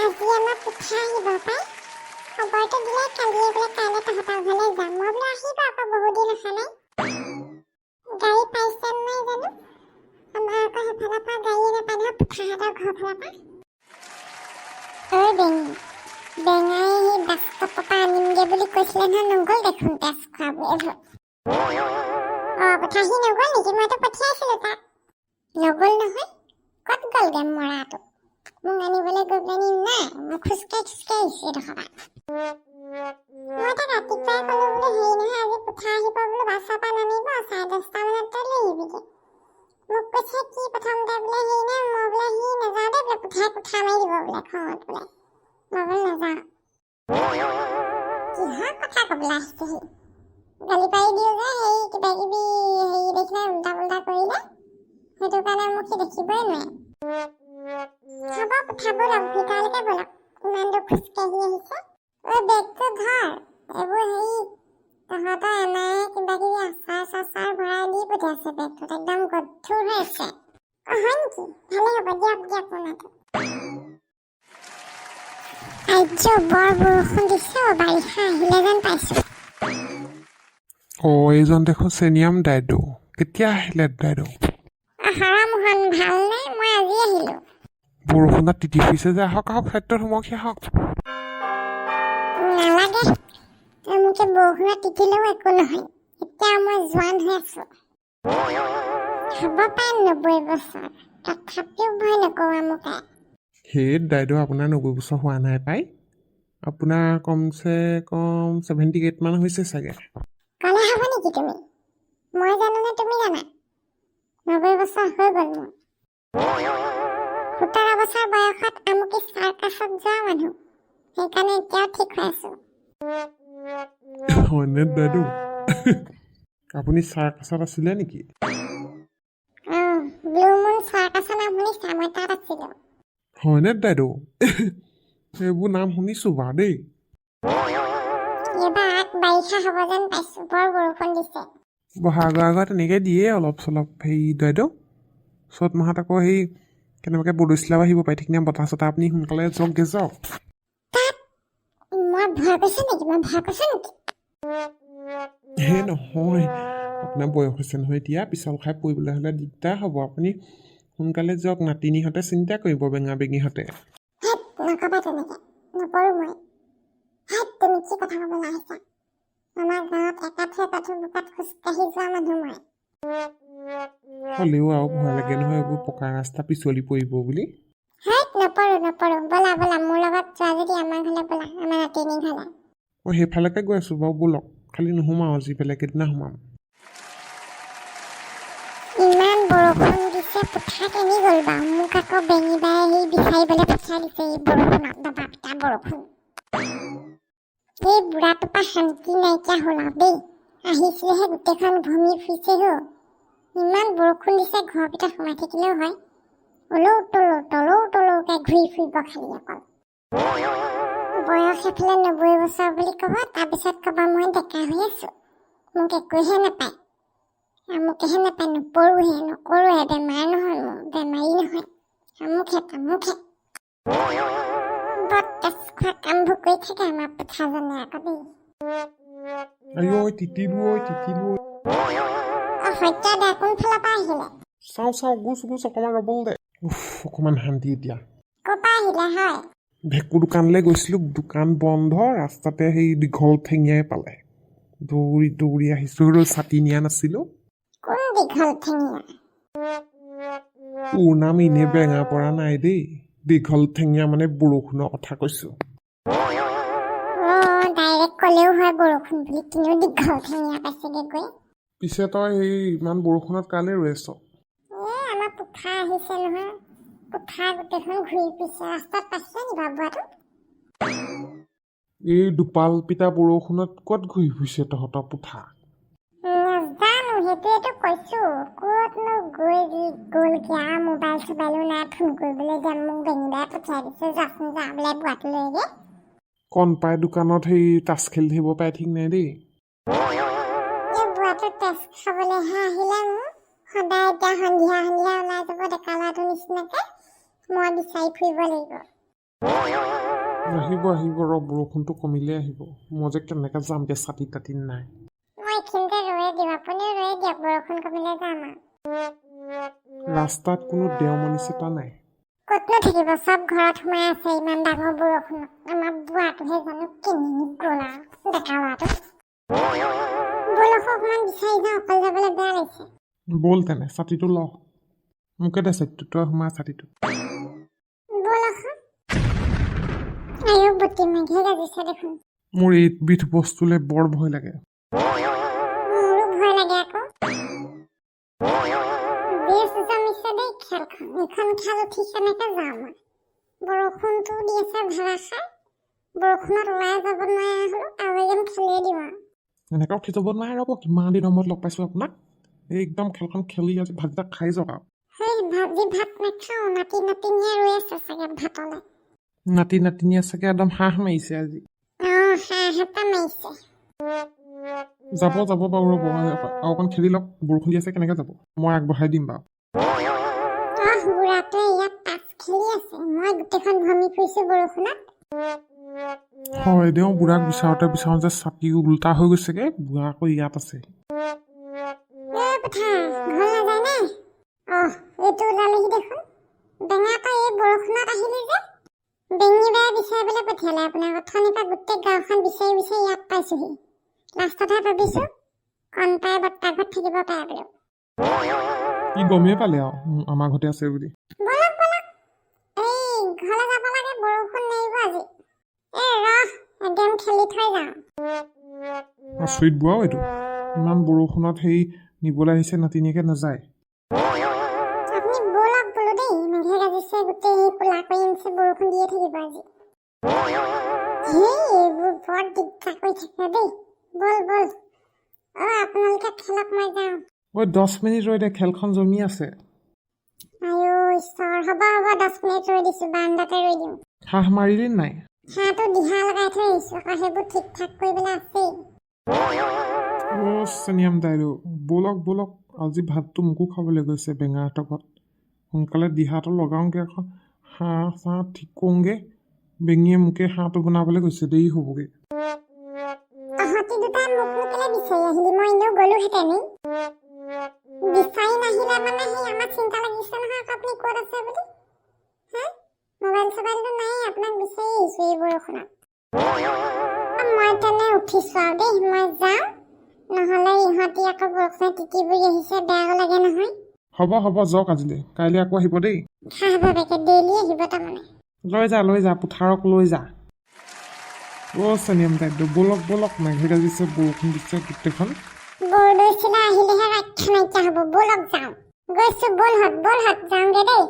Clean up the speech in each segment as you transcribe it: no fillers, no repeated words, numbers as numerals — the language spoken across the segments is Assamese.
আজি আমাৰ পিঠা আহিব পাই খবৰটো দিলে কালিয়ে বোলে কাইলৈ তহঁতৰ ঘৰলৈ যাম মই বোলো আহিব আকৌ বহুত দিন অহা নাই গাড়ী পাইছে নাই জানো আমাৰ আকৌ সেইফালৰ পৰা গাড়ী নাপায় নহয় পিঠাহঁতৰ ঘৰ ফালৰ পৰা বেঙাই সেই বাছ ষ্টপৰ পৰা আনিমগে বুলি কৈছিলে নহয় নগ'ল দেখোন তেজ খোৱাবলৈ পঠাহি নগ'ল নেকি মইতো পঠিয়াইছিলো তাক নগ'ল নহয় ক'ত গ'লগে মৰাটো মোক আনিবলৈ গৈ পেলাই নাই মই খোজকাঢ়ি আহিছোঁ এডোখৰ মই তাক ৰাতিপুৱাই ক'লো বোলো হেৰি নহয় আজি পিঠা আহিব বোলো বাছৰ পৰা নামিব 10:30 মানত তই লৈ আহিবিগে মোক কৈছে কি প্ৰথমতে বোলে হেৰি নাই মই বোলে সি নাযাওঁ দেই বোলে পিঠাই কুঠা মাৰি দিব বোলে খঙত বোলে মই বোলে নাযাওঁ কিহৰ কথা ক'বলৈ আহিছে সি গালি পাৰি দিওঁ যে সেই কিবা কিবি হেৰি দেখিলে উল্টা পুল্টা কৰিলে সেইটো কাৰণে মোক সি দেখিবই নোৱাৰে হ'ব পঠাব লওক ভিতৰলৈকে ব'লক ইমান দূৰ খোজকাঢ়ি আহিছে বেগটো ধৰ এইবোৰ হেৰি তহঁতৰ এমায়ে কিবা কিবি আচাৰ চাচাৰ ভৰাই দি পঠিয়াইছে বেগটোত একদম গধুৰ হৈ আছে হয় নেকি ভালে হ'ব দিয়ক মোনাটো আজ্য বৰ বৰষুণ দিছে বাৰিষা আহিলে যেন পাইছোঁ এইজন দেখোন চেনিয়াম দাইদেউ কেতিয়া আহিলে দাইদেউ হৰামোহন ভালনে মই আজি আহিলোঁ বৰষুণত তিতি ফুৰিছে যে আহক খাদ্যত সোমকি আহক নালাগে মোকে বৰষুণত তিতিলেও একো নহয় এতিয়া মই জোৱান হৈ আছোঁ হ'ব পাৰে 90 বছৰ তথাপিও ভয় নকৰোঁ মোকে সেই দাইদেউ আপোনাৰ 90 বছৰ হোৱা নাই পাই আপোনাৰ কমচে কম 78 মান হৈছে চাগে ক'লে হ'ব নেকি তুমি মই জানো নে তুমি জানা 90 বছৰ হৈ গ'ল মোৰ 17 বছৰ বয়সত আমুকি চাৰ্কাছত যোৱা মানুহ সেইকাৰণে এতিয়াও ঠিক হৈ আছোঁ হয়নে দাইদেউ আপুনি চাৰ্কাছত আছিলে নেকি ব্লু মুন চাৰ্কাছৰ নাম শুনিছা মই তাত আছিলোঁ হয়নে দাইদেউ সেইবোৰ নাম শুনিছোঁ বাৰু দেই এইবাৰ বাৰিষা হ'ব যেন পাইছোঁ বৰ বৰষুণ দিছে বহাগৰ আগত এনেকৈ দিয়ে অলপ চলপ হেৰি দাইদেউ চ'ত মাহত আকৌ সেই কেনেবাকৈ বৰদৈচিলাও আহিব পাৰে ঠিক নাই বতাহ চতাহ আপুনি সোনকালে যাওকগৈ যাওক মই ভয় কৰিছোঁ নেকি হে নহয় আপোনাৰ বয়স হৈছে নহয় এতিয়া পিছল খাই পৰিবলৈ হ'লে দিগদাৰ হ'ব আপুনি সোনকালে যাওক নাতিনীহঁতে চিন্তা কৰিব বেঙা বেঙিহঁতে নক'বা তেনেকৈ নপৰোঁ মই তুমি কি কথা ক'বলৈ আহিছা আমাৰ গাঁৱত একাঠু বোকাত খোজকাঢ়ি যোৱা মানুহ মই হ'লেও আৰু ভয় লাগে নহয় এইবোৰ পকা ৰাস্তা পিছলি পৰিব বুলি নপৰোঁ ব'লা মোৰ লগত যোৱা যদি আমাৰ ঘৰলৈ ব'লা আমাৰ নাতিনী ঘৰলৈ মই সেইফালেকে গৈ আছোঁ বাৰু ব'লক খালি নোসোমাওঁ আজি বেলেগ এদিনা সোমাম ইমান বৰষুণ দিছে পিঠা কেনি গ'ল বাৰু মোক আকৌ বেঙি বাই আহি বিচাৰিবলৈ পঠিয়াই দিছে এই বৰষুণত দবা পিটা বৰষুণ এই বুঢ়াটোৰ পৰা শান্তি নাইকিয়া হ'ল আৰু দেই আহিছিলেহে গোটেইখন ঘূমি ফুৰিছে ইমান বৰষুণ দিছে ঘৰৰ ভিতৰত সোমাই থাকিলেও হয় তলৌকে ঘূৰি ফুৰিব খালি অকল বয়স এফালে 90 বছৰ বুলি ক'ব তাৰপিছত ক'ব মই ডেকা হৈ আছোঁ মোক একোহে নাপায় আমুকেহে নাপায় নপৰোঁহে নকৰোঁহে বেমাৰ নহয় মোৰ বেমাৰী নহয় আমুকহে বৰ তেজ খোৱা কামবোৰ কৰি থাকে আমাৰ পিঠাজনে আকৌ দেই তিতিলো হত্যা দা কোনফালৰ পৰা আহিলে চাওঁ গোচ অকণমান ৰ'বলৈ দে অকণমান শান্তি এতিয়া ক'ৰ পৰা আহিলে হয় ভেকু দোকানলৈ গৈছিলোঁ দোকান বন্ধ ৰাস্তাতে সেই দীঘল ঠেঙীয়াই পালে দৌৰি আহিছোঁ আৰু ছাতি নিয়া নাছিলোঁ কোন দীঘল ঠেঙীয়া তোৰ নাম এনেই বেঙা পৰা নাই দেই দীঘল ঠেঙীয়া মানে বৰষুণৰ কথা কৈছোঁ ডাইৰেক্ট ক'লেও হয় বৰষুণ বুলি কিন্তু দীঘল ঠেঙীয়া পাইছেগৈ গৈ পিছে তই সেই ইমান বৰষুণত কালে ৰৈ আছ আমাৰ পুঠা আহিছে নহয় পুঠা গোটেইখন ঘূৰি ফুৰিছে ৰাস্তাত পাইছে নি বাবুৱাটো এই দুপাল পিতা বৰষুণত ক'ত ঘূৰি ফুৰিছে তহঁতৰ পুঠা নাজানো সেইটোৱেতো কৈছোঁ ক'তনো গ'লগৈ আৰু মোবাইল চোবাইলো নাই ফোন কৰিবলৈ এতিয়া মোক বেঙিবাই পঠিয়াই দিছে যাচোন যা বোলে বুঢ়াটো লৈগে কণ পাই দোকানত সেই তাচ খেলি থাকিব পাৰে ঠিক নাই দেই এই বুঢ়াটো তেজ খাবলৈহে আহিলে মোৰ সদায় এতিয়া সন্ধিয়া ওলাই যাব ডেকা ল'ৰাটোৰ নিচিনাকৈ মই বিচাৰি ফুৰিব লাগিব আহিব আহিব ৰ বৰষুণটো কমিলে আহিব মই যে কেনেকৈ যাম এতিয়া ছাতি তাতি নাই মই এইখিনিতে ৰৈ দিম আপুনি ৰৈ দিয়ক বৰষুণ কমিলে যাম ৰাস্তাত কোনো দেওমণি চেতা নাই ক'তনো থাকিব চব ঘৰত সোমাই আছে ইমান ডাঙৰ বৰষুণত আমাৰ বুঢ়াটোহে জানো কেনি গ'ল আৰু ডেকা ল'ৰাটো ব'লক অকণমান বিচাৰি যাওঁ অকলে যাবলৈ বেয়া লাগিছে ব'ল তেনে ছাতিটো ল মোকে দে ছাতিটো তই সোমা ছাতিটো ব'লক আয়ো বুটি মেঘে গাজিছে দেখোন মোৰ এইবিধ বস্তুলৈ বৰ ভয় লাগে মোৰো ভয় লাগে আকৌ বেছ জমিছে দেই খেলখন এইখন খেল উঠি কেনেকৈ যাওঁ মই বৰষুণটো দি আছে ধাৰাসাৰ বৰষুণত ওলাই যাব নোৱাৰা হ'লো আৰু এজন খেলিয়ে দিওঁ আৰু এনেকৈ উঠি যাব নোৱাৰে ৰ'ব কিমান দিনৰ মূৰত লগ পাইছোঁ আপোনাক এই একদম খেলখন খেলি আজি ভাতকেইটা খাই যাওক আৰু সেই ভাজি ভাত নাখাওঁ নাতি নাতিনীয়ে ৰৈ আছে চাগে ভাতলৈ নাতি নাতিনীয়ে চাগে একদম হাঁহ মাৰিছে আজি অঁ হাঁহ এটা মাৰিছে যাব যাব বাৰু ৰ'ব আৰু অকণ খেলি লওক বৰষুণ দি আছে কেনেকৈ যাব মই আগবঢ়াই দিম বাৰু বুঢ়াটোৱে ইয়াত তাচ খেলি আছে মই গোটেইখন ভমি ফুৰিছোঁ বৰষুণত হয় দেও বুঢ়াক বিচাৰোঁতে বিচাৰোঁ যে ছাতি উল্টা হৈ গৈছেগৈ বুঢ়া আকৌ ইয়াত আছে কথা ঘৰ নাযায় নে অঁ এইটো ওলালেহি দেখোন বেঙা তই এই বৰষুণত আহিলি যে বেঙি বেয়া বিচাৰিবলৈ পঠিয়ালে আপোনাক অথনিৰ পৰা গোটেই গাঁওখন বিচাৰি বিচাৰি ইয়াত পাইছোহি লাষ্টতহে ভাবিছোঁ কণপাই বৰ্তা ঘৰত থাকিব পাৰে বোলো ই গমেই পালে আৰু আমাৰ ঘৰতে আছে বুলি ব'লক ব'লক এই ঘৰলৈ যাব লাগে বৰষুণ নেৰিব আজি এই ৰহ একদম খেলি থৈ যাওঁ আচৰিত বুঢ়াও এইটো ইমান বৰষুণত সেই নিবলৈ আহিছে নাতিনীয়েকে নাযায় আপুনি ব'লক বোলো দেই মেঘে গাজিছে গোটেই কোলা কৰি আনিছে বৰষুণ দিয়ে থাকিব আজি এইবোৰ বৰ দিগদাৰ কৰি থাকে দেই ব'ল ব'ল আপোনালোকে খেলক মই যাওঁ ঐ 10 মিনিট ৰৈ দে খেলখন জমি আছে আইও ঈশ্বৰ হ'ব হ'ব 10 মিনিট ৰৈ দিছোঁ বাৰান্দাতে ৰৈ দিওঁ হাঁহ মাৰিলি নাই হাঁহটো দিহা লগাই থৈ আহিছোঁ আকৌ সেইবোৰ ঠিক ঠাক কৰিবলৈ আছেই চেনিয়াম দাইদেউ ব'লক ব'লক আজি ভাতটো মোকো খাবলৈ গৈছে বেঙাহঁতৰ ঘৰত সোনকালে দিহাটো লগাওঁগৈ আকৌ হাঁহ চাহ ঠিক কৰোঁগৈ বেঙীয়ে মোকে হাঁহটো বনাবলৈ গৈছে দেৰি হ'বগৈ তহঁতি দুটাই মোকনো কেলৈ বিচাৰি আহিলি মই এনেও গ'লোহেঁতেনেই বিচাৰি নাহিলে মানে সেই আমাৰ চিন্তা লাগিছে নহয় আপুনি ক'ত আছে বুলি হা মোবাইল চবাইলটো নাই আপোনাক বিচাৰি আহিছোঁ এই বৰষুণত মই তেনে উঠিছোঁ আৰু দেই মই যাওঁ নহ'লে ইহঁতি আকৌ বৰষুণে তিতি বুৰি আহিছে বেয়াও লাগে নহয় হ'ব হ'ব যাওক আজিলৈ কাইলৈ আকৌ আহিব দেই খাহ বাবেকে ডেইলি আহিব তাৰমানে লৈ যা পথাৰক লৈ যা চেনিয়াম দাইদেউ ব'লক ব'লক মেঘে গাজিছে বৰষুণ দিছে গোটেইখন বৰদৈ চিলা আহিলেহে ৰক্ষা নাইকিয়া হ'ব ব'লক যাওঁ গৈছোঁ ব'লহঁত যাওঁগৈ দেই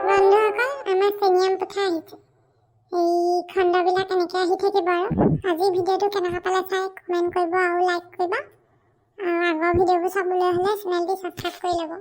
বন্ধুসকল আমাৰ চেনিয়াম পথাৰ আহিছে এই খণ্ডবিলাক এনেকৈ আহি থাকিব আৰু আজি ভিডিঅ'টো কেনেকুৱা পালে চাই কমেণ্ট কৰিব আৰু লাইক কৰিব আৰু আগৰ ভিডিঅ'বোৰ চাবলৈ হ'লে চেনেলটো ছাবস্ক্ৰাইব কৰি ল'ব